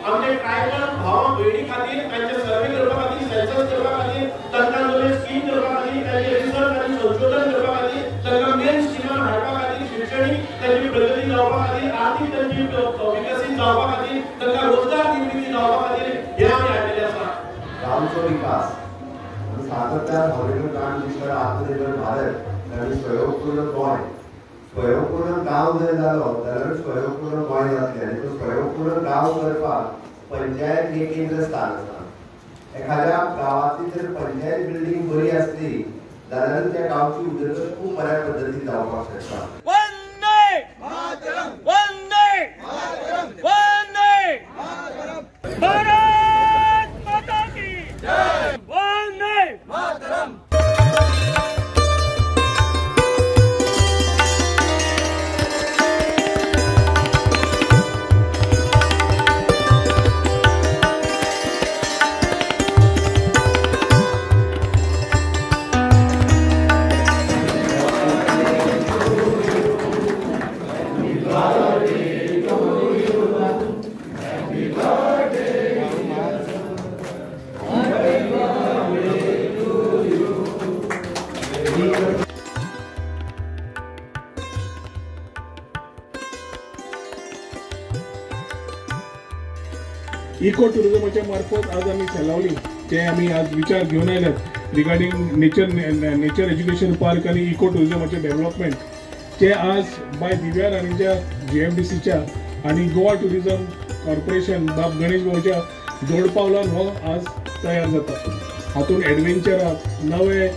आमचे ट्रायबल भाव भयणी खातीर तांचे सर्वे करपा खातीर सेन्सस करपा खातीर तांकां नवे स्कीम करपा खातीर तांचे रिसर्च आनी संशोधन करपा खातीर तांकां मेन स्ट्रीमान हाडपा खातीर शिक्षणीक तांची प्रगती जावपा खातीर आर्थीक तांची विकसीत जावपा खातीर तांकां रोजगार निर्मिती जावपा खातीर हे आमी हाडिल्ले आसा। गांवचो विकास सातत्यान भावनेचें काम दिसता आत्मनिर्भर भारत आनी स्वयंपूर्ण गोंय स्वयंपूर्ण गांव जर जालो जाल्यार स्वयंपूर्ण गोंय जातलें आनी तो स्वयंपूर्ण गांव करपाक पंचायत हे केंद्रस्थान आसा। एखाद्या गांवांतली जर पंचायत बिल्डींग बरी आसली जाल्यार त्या गांवची उदरगत खूब बऱ्या पद्दतीन जावपाक शकता। वंदे मातरम, वंदे मातरम, वंदे मातरम, भारत माता की जय, वंदे मातरम। इको टुरिझमच्या मार्फत आज आम्ही सेलावली ते आम्ही आज विचार घेऊन आयल्यात रिगार्डिंग नेचर एज्युकेशन पार्क आणि इको टुरिझमचे डेव्हलपमेंट ते आज बाय दिव्या राणीच्या GMDCच्या आणि गोवा टुरिझम कॉर्पोरेशन बाब गणेश भाऊच्या जोड पावलान हो आज तयार जाता। हातून एडव्हेंचराक नवे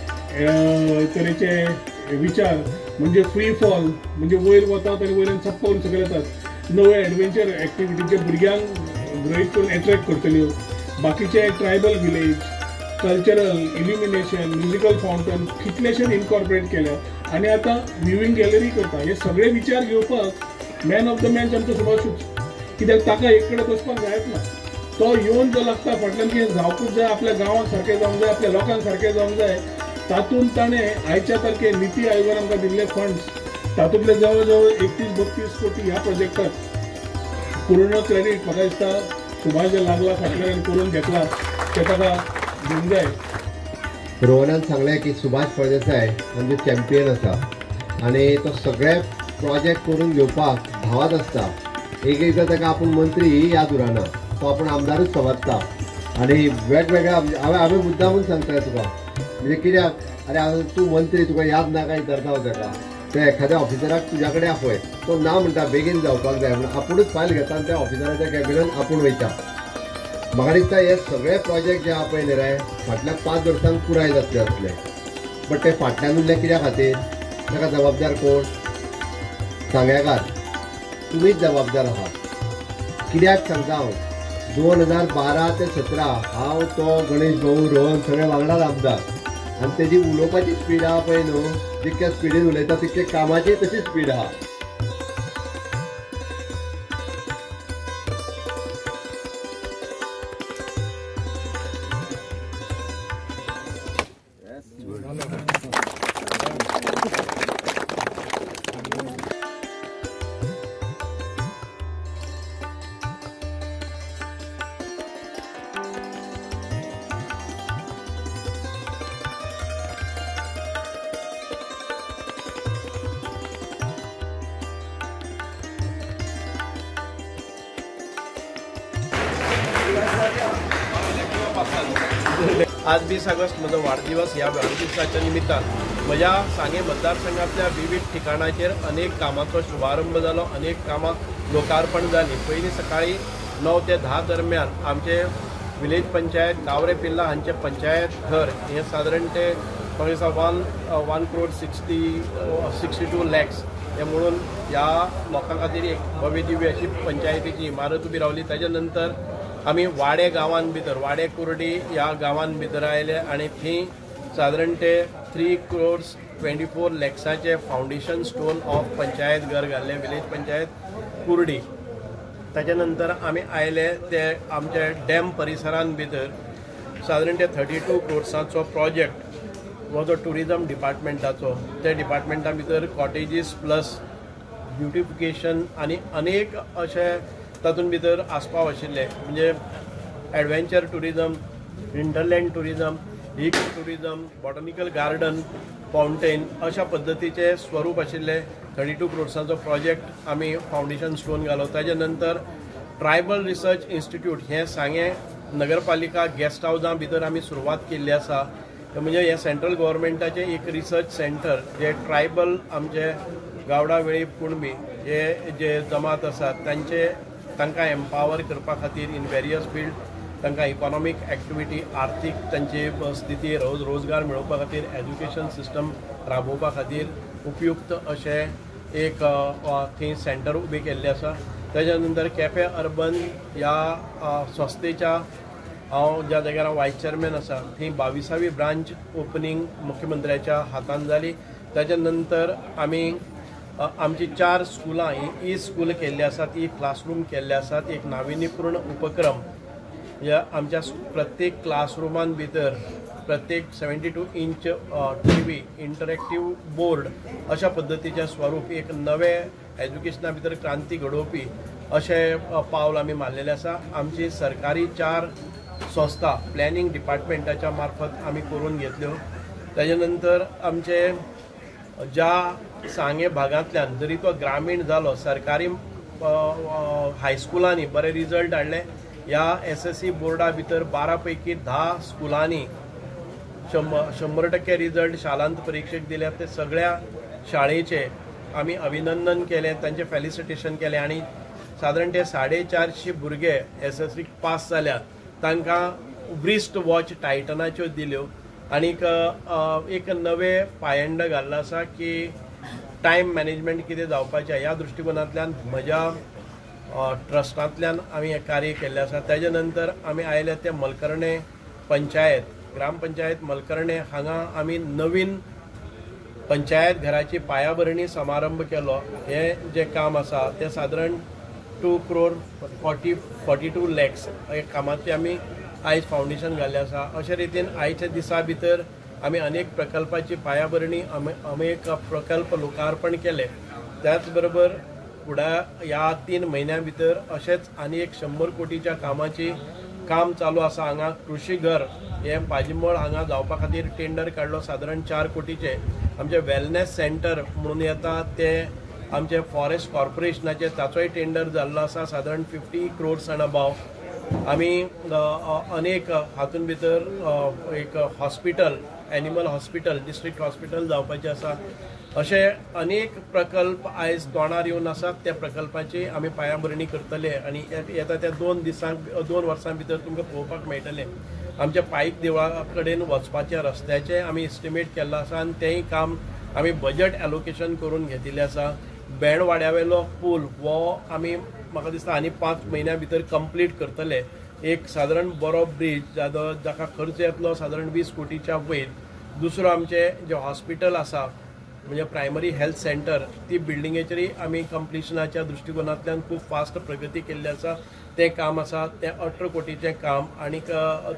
तरेचे विचार म्हणजे फ्री फॉल म्हणजे वयर वतात आणि वयल्यान चप्पावून सकयल येतात नवे एडव्हेंचर एक्टिविटीचे भुरग्यांक ग्रहीत करून एट्रॅक्ट करतल्यो बाकीचे tribal village cultural illumination musical fountain कितलेशे इनकॉर्पोरेट केल्या आणि आता व्ह्यूइंग गॅलरी करता हे सगळे विचार घेवपाक मॅन ऑफ द मॅच आमचो सुभाषूच कित्याक ताका एक कडेन बसपाक जायत ना तो येवन जो लागता फाटल्यान कितें जावपूच जाय आपल्या गांवांक सारकें जावंक जाय आपल्या लोकांक सारकें जावंक जाय तातूंत ताणें आयच्या तारखेर निती आयोगान आमकां दिल्ले फंड्स तातूंतले जवळ जवळ 31-32 कोटी ह्या प्रोजेक्टाक पूर्ण क्रेडीट म्हाका दिसता सुभाष जे लागला फाटल्यान करून घेतला ते ताका घेवंक जाय। रोहनान सांगलें की सुभाष फळदेसाय म्हणजे चॅम्पियन आसा आनी तो सगळे प्रोजेक्ट करून घेवपाक धांवत आसता एक एकदां ताका आपूण मंत्री ही याद उरना तो आपूण आमदारूच समजता आनी वेगवेगळ्या हांवें मुद्दामून सांगता तुका म्हणजे कित्याक अरे तूं मंत्री तुका याद ना काय करता ताका ते एखाद्या ऑफिसराक तुज्या कडेन आपय तो ना म्हणटा बेगीन जावपाक जाय म्हणून आपुणूच फायल घेता आनी त्या ऑफिसराच्या कॅबिनान आपूण वयता। म्हाका दिसता हे सगळे प्रोजेक्ट जे आहा पळय न्ही रे फाटल्या 5 वर्सांक पुराय जातले आसले बट ते फाटल्यान उरले कित्या खातीर ताका जबाबदार कोण सांग्याकार तुमीच जबाबदार आहात। कित्याक सांगता हांव 2012 ते 17 हांव तो गणेश भाऊ रोहन सगळे वांगडाच आमदार आनी तेजी उलोवपाची स्पीड आहा पळय न्हू जितक्या स्पीडीन उलयता तितके कामाची तशी स्पीड आहा। आज 20 ऑगस्ट म्हजो वाडदिवस ह्या वाडदिवसाच्या निमित्तान म्हज्या सांगे मतदारसंघातल्या विविध ठिकाणाचेर अनेक कामांचो शुभारंभ जालो अनेक कामां लोकार्पण जाली। पयलीं सकाळी 9 ते 10 दरम्यान आमचे विलेज पंचायत गावरे पिल्ला हांचे पंचायत घर हे सादारण ते 1 crore 62 lakhs हे म्हणून ह्या लोकां खातीर एक भव्य दिव्य अशी पंचायतीची इमारत उबी रावली। ताच्या नंतर आमी वाडे गांवान भितर वाडे कुर्डी ह्या गांवान भितर आयले आनी थंय सादारण ते 3 crore 24 lakhsचे फाउंडेशन स्टोन ऑफ पंचायत घर घाल्ले विलेज पंचायत कुर्डी। ताच्या नंतर आमी आयले ते आमचे डॅम परिसरान भितर सादारण ते 32 crores प्रोजेक्ट हो जो टुरिझम डिपार्टमेंटाचो त्या डिपार्टमेंटा भितर कॉटेजीस प्लस ब्युटिफिकेशन आनी अनेक अशे तातूंत भितर आस्पाव आशिल्ले म्हणजे adventure tourism, hinterland tourism, eco tourism, botanical garden, fountain अशा पद्दतीचे स्वरूप आशिल्ले 32 crores प्रोजेक्ट आमी फावंडेशन स्टोन घालो. ताजे नंतर ट्रायबल रिसर्च इन्स्टिट्यूट हे सांगे नगरपालिका गेस्ट हावसा भितर आमी सुरवात केल्ली आसा. म्हणजे हे सेंट्रल गव्हर्मेंटाचे एक रिसर्च सेंटर जे ट्रायबल आमचे गावडा वेळी कुणबी हे जे जमात आसात तांकां एम्पावर करपा खातीर इन वेरियस फील्ड तांकां इकॉनॉमीक एक्टिविटी, आर्थीक तांची स्थिती, रोजगार मेळोवपा खातीर एज्युकेशन सिस्टम राबोवपा खातीर उपयुक्त अशें एक थंय सेंटर उबें केल्लें आसा. ताच्या नंतर कॅफे अर्बन ह्या संस्थेच्या हांव ज्या जाग्यार वायस चेअरमॅन आसा थंय 22वी ब्रांच ओपनिंग मुख्यमंत्र्याच्या हातान जाली. ताच्या नंतर आमी आमची 4 स्कुलां ई स्कूल केल्ली आसात, ई क्लासरूम केल्ले आसात. एक नाविन्यपूर्ण उपक्रम ह्या आमच्या प्रत्येक क्लासरुमान भितर प्रत्येक 72 इंच TV, इंटरॅक्टीव बोर्ड अशा पद्दतीचे स्वरूप एक नवे एज्युकेशना भितर क्रांती घडोवपी अशें पावल आमी मारलेलें आसा. आमची सरकारी 4 संस्था प्लॅनिंग डिपार्टमेंटाच्या मार्फत आमी करून घेतल्यो. ताजे नंतर आमचे ज्या सांगे भागांतल्यान जरी तो ग्रामीण जालो सरकारी हायस्कुलांनी बरे रिजल्ट हाडले. ह्या SSC बोर्डा भितर 12 पैकी 10 स्कुलांनी 100% रिजल्ट शालांत परीक्षेक दिल्यात. ते सगळ्या शाळेचे आमी अभिनंदन केलें, तांचे फेलिसिटेशन केलें आणि सादारण ते 450 भुरगे SSC पास जाल्यात. तांकां ब्रिस्ट वॉच टायटनाच्यो दिल्यो आनीक एक नवे पायंड घाल्लो आसा की टायम मॅनेजमेंट कितें जावपाचें ह्या दृश्टिकोनांतल्यान म्हज्या ट्रस्टांतल्यान आमी हें कार्य केल्लें आसा. ताजे नंतर आमी आयले ते मलकर्णे पंचायत, ग्रामपंचायत मलकर्णे हांगा आमी नवीन पंचायत घराची पायाभरणी समारंभ केलो. हें जें काम आसा तें सादारण 2 crore 42 lakhs हे कामाची आमी आयज फावंडेशन घाल्लें आसा. अशे रितीन आयच्या दिसा भितर आमी अनेक प्रकल्पाची पायाभरणी अनेक प्रकल्प लोकार्पण केले. त्याच बरोबर फुडा ह्या 3 म्हयन्यां भितर अशेंच आनी एक 100 कोटीच्या कामाची काम चालू आसा. हांगा कृषी घर हे पाजिमोळ हांगा जावपा खातीर टेंडर काडलो सादारण 4 कोटीचे. आमचे वेलनेस सेंटर म्हणून येता ते आमचे फॉरेस्ट कॉर्पोरेशनाचे ताचोय टेंडर जाल्लो आसा सादारण 50 crores and above. आमी अनेक हातून भितर एक hospital, animal hospital, district hospital जावपाचें आसा. अशे अनेक प्रकल्प आयज तोंडार येवन आसात. त्या प्रकल्पाची आमी पायाभरणी करतले आनी येता त्या 2 वर्सां भितर तुमकां पळोवपाक मेळटलें. आमच्या पायक देवळा कडेन वचपाच्या रस्त्याचे आमी एस्टिमेट केल्लो आसा आनी तेंय काम आमी बजट एलोकेशन करून घेतिल्लें आसा. बेणवाड्यावेलो पूल हो आमी म्हाका दिसता आनी 5 म्हयन्यां भितर कंप्लीट करतले. एक सादारण बरो ब्रीज जाका खर्च येतलो सादारण 20 कोटीच्या वयर. दुसरो आमचे जे हॉस्पिटल आसा म्हणजे प्रायमरी हेल्थ सेंटर ती बिल्डिंगेचेरय आमी कंप्लिशनाच्या दृश्टिकोनांतल्यान खूब फास्ट प्रगती केल्ली आसा. तें काम आसा तें 18 कोटीचें काम आनीक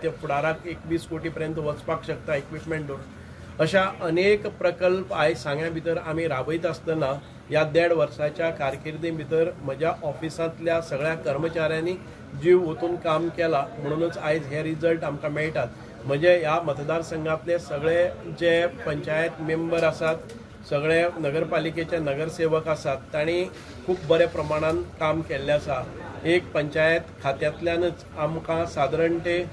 ते फुडाराक 21 कोटी पर्यंत वचपाक शकता इक्विपमेंट दवरून. अशा अनेक प्रकल्प आयज सांग्या भितर आमी राबयत आसतना ह्या 1.5 वर्साच्या कारकिर्दी भितर म्हज्या ऑफिसांतल्या सगळ्या कर्मचाऱ्यांनी जीव ओतून काम केलां म्हणूनच आयज हे रिजल्ट आमकां मेळटात. म्हजे ह्या मतदारसंघांतले सगळे जे पंचायत मेंबर आसात, सगळे नगरपालिकेचे नगरसेवक आसात, तांणी खूब बऱ्या प्रमाणान काम केल्लें आसा. एक पंचायत खात्यांतल्यानच आमकां सादारण ते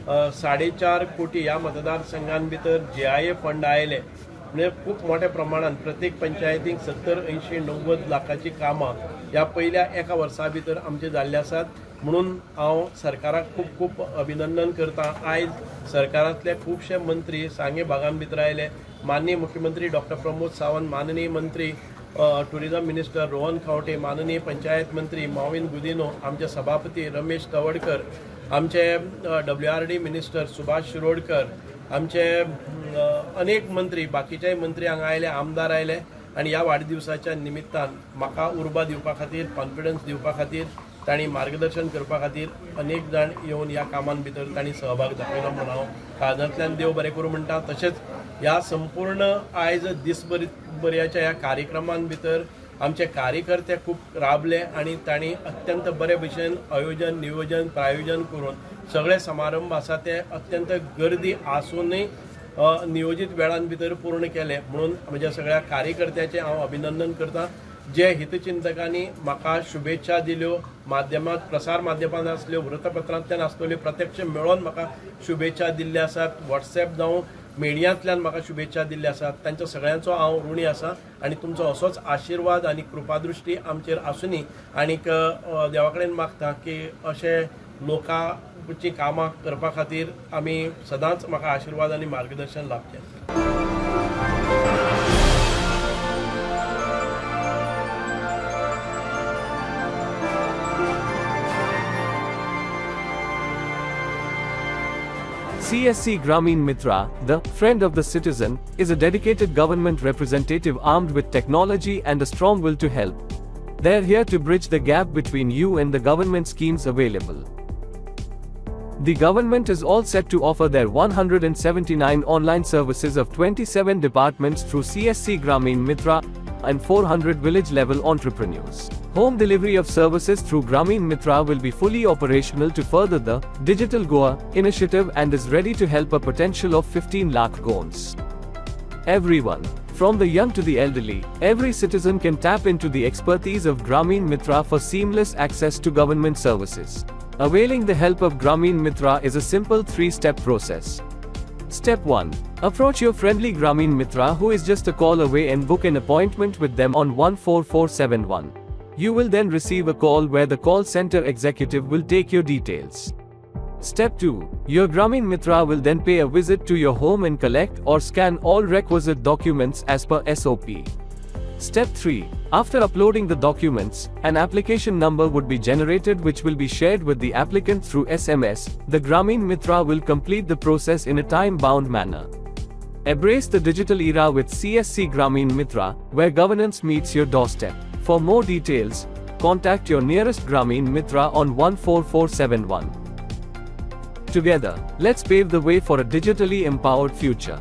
4.5 कोटी ह्या मतदारसंघां भितर GIA फंड आयले. म्हणजे खूब मोठ्या प्रमाणात प्रत्येक पंचायतीक 70, 80, 90 लाखाची कामां ह्या पयल्या एका वर्सा भितर आमचे जाल्ले आसात. म्हणून हांव सरकाराक खूब खूब अभिनंदन करता. आयज सरकारांतले खुबशे मंत्री सांगे भागां भितर आयले. माननीय मुख्यमंत्री डॉक्टर प्रमोद सावंत, माननीय मंत्री टुरिझम मिनिस्टर रोहन खंवटे, माननीय पंचायत मंत्री मॉविन गुदिनो, आमचे सभापती रमेश तवडकर, आमचे WRD मिनिस्टर सुभाष शिरोडकर, आमचे अनेक मंत्री बाकीचे मंत्री हांगा आयले, आमदार आयले आनी ह्या वाडदिवसाच्या निमित्तान म्हाका उर्बा दिवपा खातीर, कॉन्फिडन्स दिवपा खातीर, तांणी मार्गदर्शन करपा खातीर अनेक जाण येवन ह्या कामान भितर तांणी सहभाग दाखयलो म्हणून हांव काळजांतल्यान देव बरें करूं म्हणटा. तशेंच ह्या संपूर्ण आयज दिसभराच्या ह्या कार्यक्रमान भितर आमचे कार्यकर्ते खूब राबले आनी तांणी अत्यंत बरे भशेन आयोजन नियोजन प्रायोजन करून सगळे समारंभ आसा ते अत्यंत गर्दी आसूनय नियोजीत वेळान भितर पूर्ण केले म्हणून म्हज्या सगळ्या कार्यकर्त्याचे हांव अभिनंदन करता जे हितचिंतकांनी म्हाका शुभेच्छा दिल्यो माध्यमांत प्रसार माध्यमांत आसल्यो वृत्तपत्रांतल्यान आसतल्यो प्रत्यक्ष मेळोन म्हाका शुभेच्छा दिल्ल्यो आसात व्हॉट्सॲप जावं मिडियांतल्यान म्हाका शुभेच्छा दिल्ल्यो आसात तांच्या सगळ्यांचो हांव ऋणी आसा आनी तुमचो असोच आशिर्वाद आनी कृपादृश्टी आमचेर आसूनी आनीक देवा कडेन मागता की अशे लोकांची कामां करपा खातीर आमी सदांच म्हाका आशिर्वाद आनी मार्गदर्शन लाभचें. CSC Grameen Mitra, the friend of the citizen, is a dedicated government representative armed with technology and a strong will to help. They are here to bridge the gap between you and the government schemes available. The government is all set to offer their 179 online services of 27 departments through CSC Grameen Mitra and 400 village-level entrepreneurs. Home delivery of services through Grameen Mitra will be fully operational to further the Digital Goa initiative and is ready to help a potential of 15 lakh Goans. Everyone, from the young to the elderly, every citizen can tap into the expertise of Grameen Mitra for seamless access to government services. Availing the help of Grameen Mitra is a simple 3-step process. Step 1. Approach your friendly Grameen Mitra who is just a call away and book an appointment with them on 14471. You will then receive a call where the call center executive will take your details. Step 2. Your Grameen Mitra will then pay a visit to your home and collect or scan all requisite documents as per SOP. Step 3. After uploading the documents, an application number would be generated which will be shared with the applicant through SMS. The Grameen Mitra will complete the process in a time-bound manner. Embrace the digital era with CSC Grameen Mitra, where governance meets your doorstep. For more details, contact your nearest Grameen Mitra on 14471. Together, let's pave the way for a digitally empowered future.